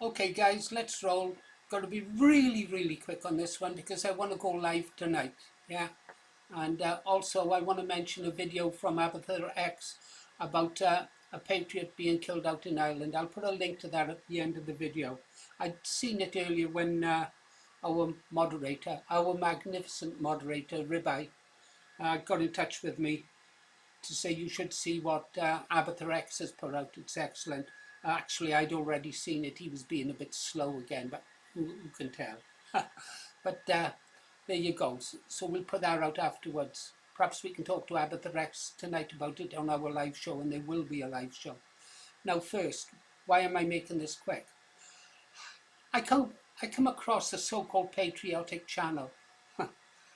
Okay guys, let's roll. Got to be really quick on this one because I want to go live tonight. Yeah. And also I want to mention a video from Avatar X about a patriot being killed out in Ireland. I'll put a link to that at the end of the video. I'd seen it earlier when our magnificent moderator, Ribeye, got in touch with me to say you should see what Avatar X has put out. It's excellent. Actually, I'd already seen it. He was being a bit slow again, but who can tell? But there you go. So we'll put that out afterwards. Perhaps we can talk to Avatar X tonight about it on our live show, and there will be a live show. Now first, why am I making this quick? I come across a so-called patriotic channel.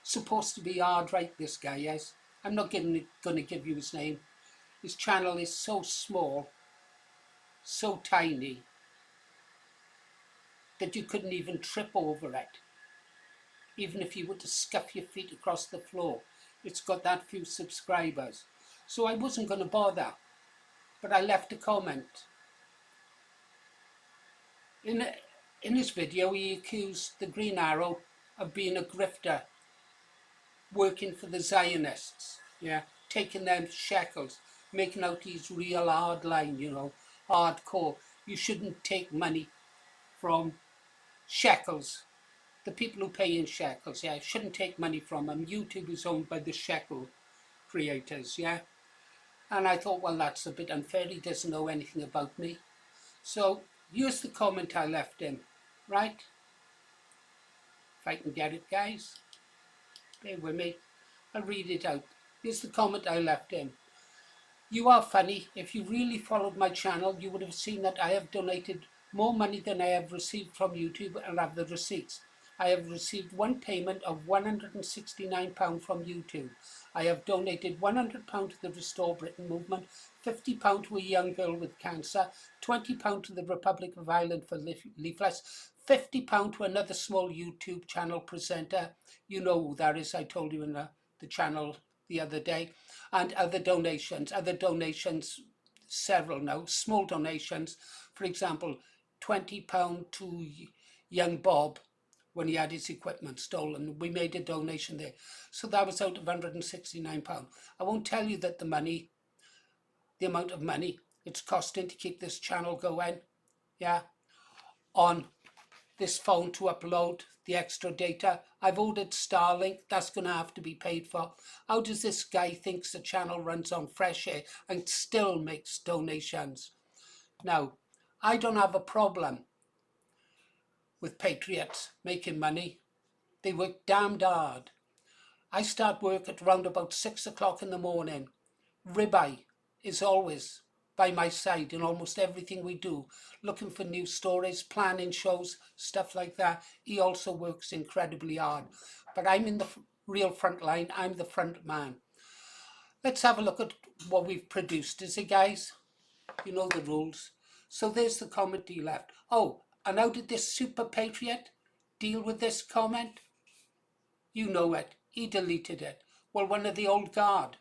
Supposed to be hard right, this guy, yes. I'm not going to give you his name. His channel is so small, so tiny, that you couldn't even trip over it. Even if you were to scuff your feet across the floor, it's got that few subscribers. So I wasn't going to bother, but I left a comment. In his video, he accused the Green Arrow of being a grifter, working for the Zionists, yeah, taking them shekels, making out these real hard line, hardcore. You shouldn't take money from shekels. The people who pay in shekels, yeah, shouldn't take money from them. YouTube is owned by the shekel creators, yeah. And I thought, well, that's a bit unfair. He doesn't know anything about me. So here's the comment I left him, right? If I can get it, guys. Bear with me. I'll read it out. Here's the comment I left him. You are funny. If you really followed my channel, you would have seen that I have donated more money than I have received from YouTube and have the receipts. I have received one payment of £169 from YouTube. I have donated £100 to the Restore Britain movement, £50 to a young girl with cancer, £20 to the Republic of Ireland for leaflets, £50 to another small YouTube channel presenter. You know who that is, I told you in the channel the other day. And other donations, several now, small donations. For example, £20 to young Bob when he had his equipment stolen. We made a donation there. So that was out of £169. I won't tell you that the amount of money it's costing to keep this channel going, yeah, on this phone to upload the extra data. I've ordered Starlink, that's going to have to be paid for. How does this guy thinks the channel runs on fresh air and still makes donations? Now, I don't have a problem with patriots making money. They work damned hard. I start work at round about 6 o'clock in the morning. Ribeye is always by my side in almost everything we do, looking for new stories, planning shows, stuff like that. He also works incredibly hard. But I'm in the real front line. I'm the front man. Let's have a look at what we've produced. Is it, guys? You know the rules. So there's the comment he left. Oh, and how did this super patriot deal with this comment? You know it. He deleted it. Well, one of the old guard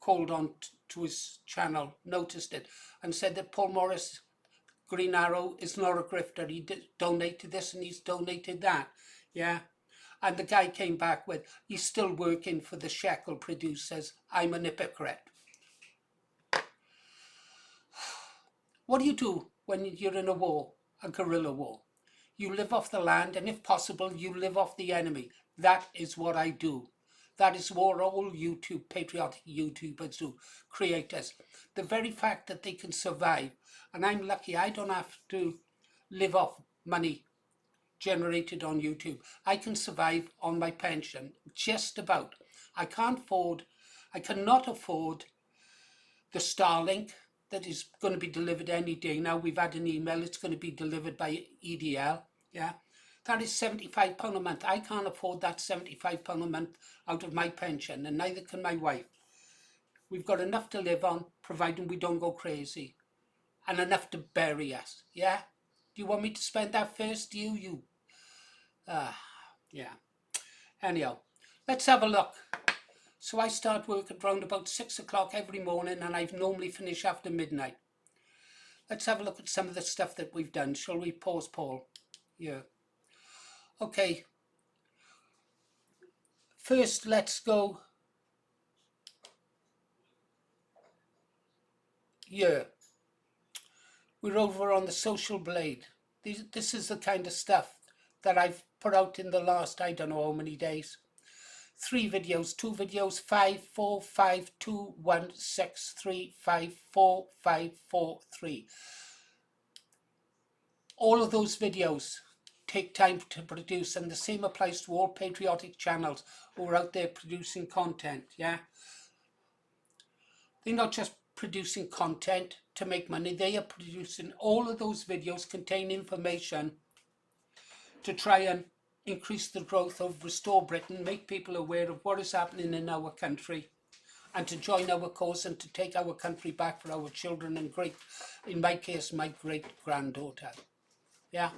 called on to his channel, noticed it, and said that Paul Morris, Green Arrow, is not a grifter. He donated this and he's donated that. Yeah. And the guy came back with, he's still working for the shekel producers. I'm an hypocrite. What do you do when you're in a war, a guerrilla war? You live off the land, and if possible, you live off the enemy. That is what I do. That is what all patriotic YouTubers do, creators. The very fact that they can survive, and I'm lucky I don't have to live off money generated on YouTube. I can survive on my pension, just about. I cannot afford the Starlink that is going to be delivered any day now. We've had an email, it's going to be delivered by EDL, yeah. That is £75 a month. I can't afford that £75 a month out of my pension, and neither can my wife. We've got enough to live on, providing we don't go crazy, and enough to bury us, yeah? Do you want me to spend that first? You. Yeah. Anyhow, let's have a look. So I start work at round about 6 o'clock every morning, and I normally finish after midnight. let's have a look at some of the stuff that we've done. Shall we pause, Paul? Yeah. Okay. First, let's go here. We're over on the social blade. This is the kind of stuff that I've put out in the last, I don't know how many days. 3 videos, 2 videos, 5, 4, 5, 2, 1, 6, 3, 5, 4, 5, 4, 3. All of those videos take time to produce, and the same applies to all patriotic channels who are out there producing content, yeah? They're not just producing content to make money, they are producing, all of those videos contain information to try and increase the growth of Restore Britain, make people aware of what is happening in our country, and to join our cause and to take our country back for our children and in my case, my great-granddaughter. Yeah,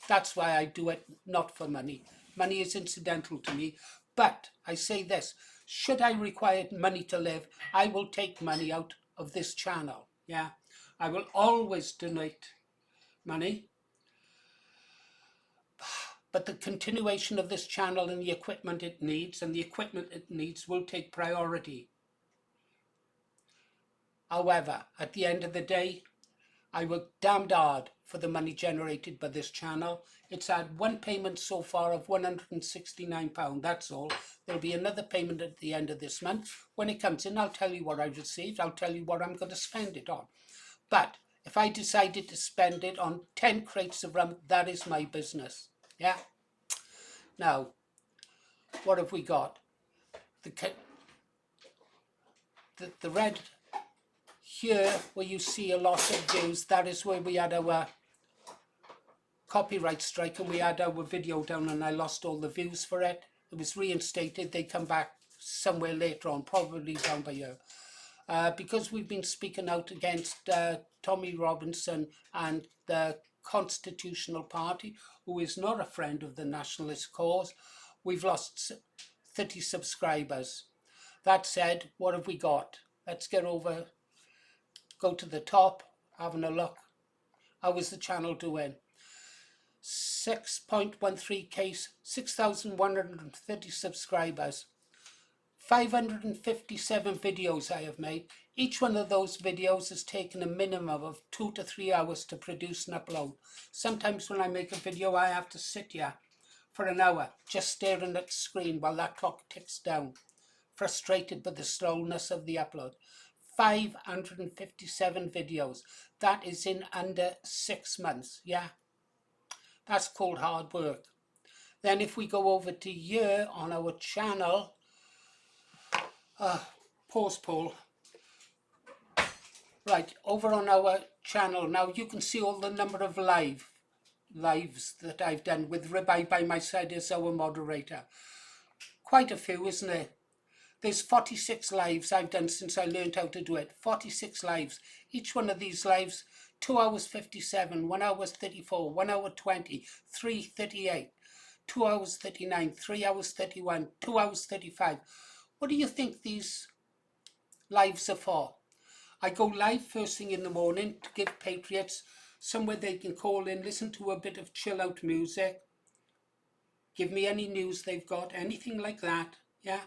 that's why I do it, not for money. Money is incidental to me. But I say this, should I require money to live, I will take money out of this channel. Yeah, I will always donate money. But the continuation of this channel and the equipment it needs will take priority. However, at the end of the day, I worked damned hard for the money generated by this channel. It's had one payment so far of £169, that's all. There'll be another payment at the end of this month. When it comes in, I'll tell you what I've received. I'll tell you what I'm going to spend it on. But if I decided to spend it on 10 crates of rum, that is my business. Yeah? Now, what have we got? The red here, where you see a lot of views, that is where we had our copyright strike and we had our video down and I lost all the views for it. It was reinstated. They come back somewhere later on, probably down by here. Because we've been speaking out against Tommy Robinson and the Constitutional Party, who is not a friend of the nationalist cause, we've lost 30 subscribers. That said, what have we got? Let's get over, go to the top, having a look. How is the channel doing? 6.13k, 6,130 subscribers. 557 videos I have made. Each one of those videos has taken a minimum of 2 to 3 hours to produce and upload. Sometimes when I make a video, I have to sit here for an hour just staring at the screen while that clock ticks down, frustrated by the slowness of the upload. 557 videos. That is in under 6 months, yeah? That's called hard work. Then if we go over to here on our channel, pause, Paul. Right, over on our channel, now you can see all the number of lives that I've done with Ribeye by my side as our moderator. Quite a few, isn't it? There's 46 lives I've done since I learned how to do it. 46 lives. Each one of these lives, 2 hours 57, 1 hour 34, 1 hour 20, 3 38, 2 hours 39, 3 hours 31, 2 hours 35. What do you think these lives are for? I go live first thing in the morning to give patriots somewhere they can call in, listen to a bit of chill out music, give me any news they've got, anything like that, yeah?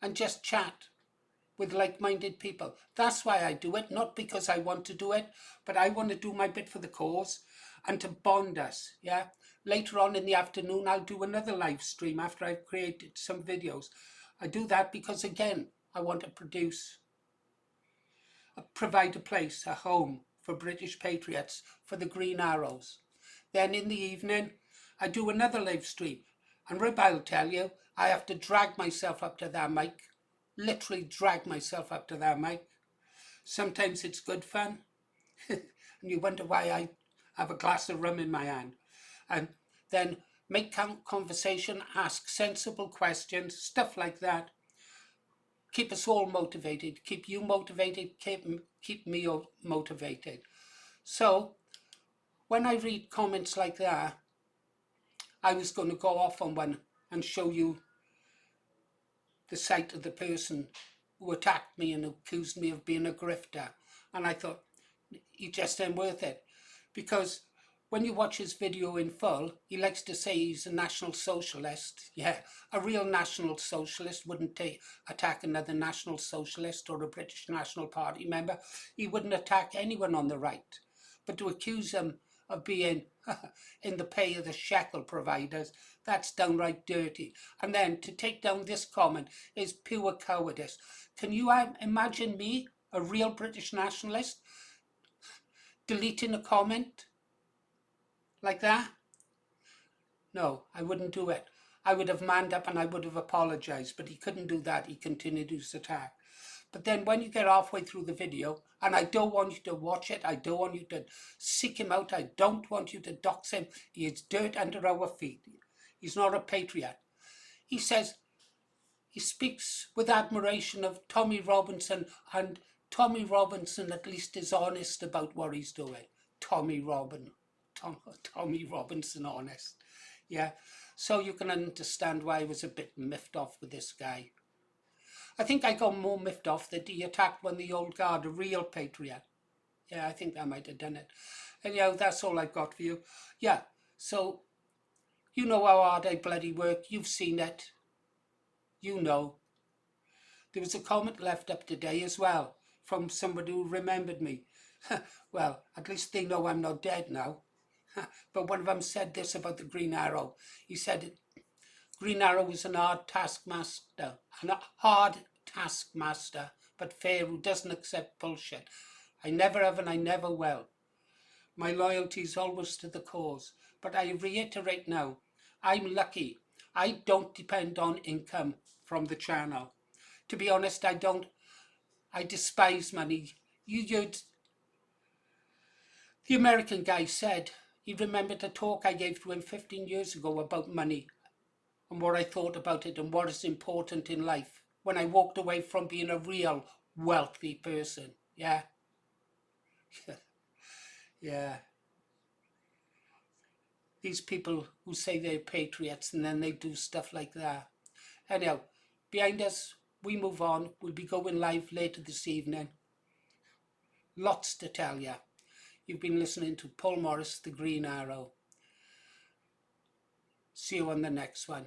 And just chat with like-minded people. That's why I do it, not because I want to do it, but I want to do my bit for the cause and to bond us, yeah? Later on in the afternoon, I'll do another live stream after I've created some videos. I do that because, again, I want to provide a place, a home for British patriots, for the Green Arrows. Then in the evening, I do another live stream. And Rib, I'll tell you, I have to drag myself up to that mic, literally drag myself up to that mic. Sometimes it's good fun, and you wonder why I have a glass of rum in my hand. And then make conversation, ask sensible questions, stuff like that. Keep us all motivated, keep you motivated, keep me motivated. So when I read comments like that, I was going to go off on one and show you the site of the person who attacked me and accused me of being a grifter. And I thought, he just ain't worth it. Because when you watch his video in full, he likes to say he's a national socialist. Yeah, a real national socialist wouldn't attack another national socialist or a British National Party member. He wouldn't attack anyone on the right. But to accuse him of being in the pay of the shekel providers, that's downright dirty. And then to take down this comment is pure cowardice. Can you imagine me, a real British nationalist, deleting a comment like that? No, I wouldn't do it. I would have manned up and I would have apologized, but he couldn't do that. He continued his attack. But then when you get halfway through the video, and I don't want you to watch it, I don't want you to seek him out, I don't want you to dox him. He is dirt under our feet. He's not a patriot. He says, he speaks with admiration of Tommy Robinson, and Tommy Robinson at least is honest about what he's doing. Tommy Robinson honest. Yeah, so you can understand why I was a bit miffed off with this guy. I think I got more miffed off that he attacked one of the old guard, a real patriot. Yeah, I think I might have done it. And yeah, that's all I've got for you. Yeah, so you know how hard I bloody work. You've seen it. You know. There was a comment left up today as well from somebody who remembered me. Well, at least they know I'm not dead now. But one of them said this about the Green Arrow. He said, Green Arrow is a hard taskmaster, but fair, who doesn't accept bullshit. I never have and I never will. My loyalty is always to the cause. But I reiterate now, I'm lucky. I don't depend on income from the channel. To be honest, I don't. I despise money. The American guy said he remembered a talk I gave to him 15 years ago about money and what I thought about it and what is important in life when I walked away from being a real wealthy person. Yeah. Yeah. These people who say they're patriots and then they do stuff like that. Anyhow, behind us, we move on. We'll be going live later this evening. Lots to tell you. You've been listening to Paul Morris, The Green Arrow. See you on the next one.